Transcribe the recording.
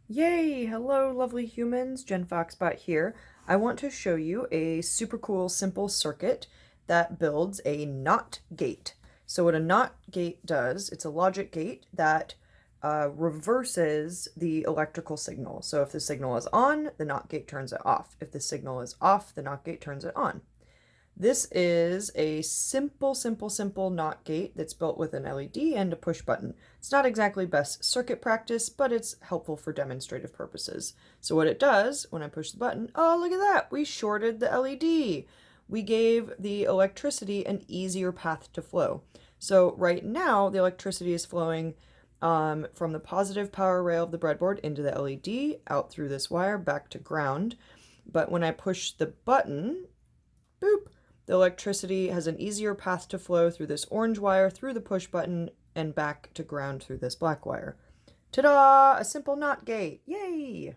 Yay! Hello, lovely humans. Jen Foxbot here. I want to show you a super cool, simple circuit that builds a NOT gate. So what a NOT gate does, it's a logic gate that reverses the electrical signal. So if the signal is on, the NOT gate turns it off. If the signal is off, the NOT gate turns it on. This is a simple NOT gate that's built with an LED and a push button. It's not exactly best circuit practice, but it's helpful for demonstrative purposes. So what it does, when I push the button, oh, look at that, we shorted the LED. We gave the electricity an easier path to flow. So right now, the electricity is flowing from the positive power rail of the breadboard into the LED, out through this wire, back to ground. But when I push the button, boop, the electricity has an easier path to flow through this orange wire, through the push button, and back to ground through this black wire. Ta-da! A simple NOT gate. Yay!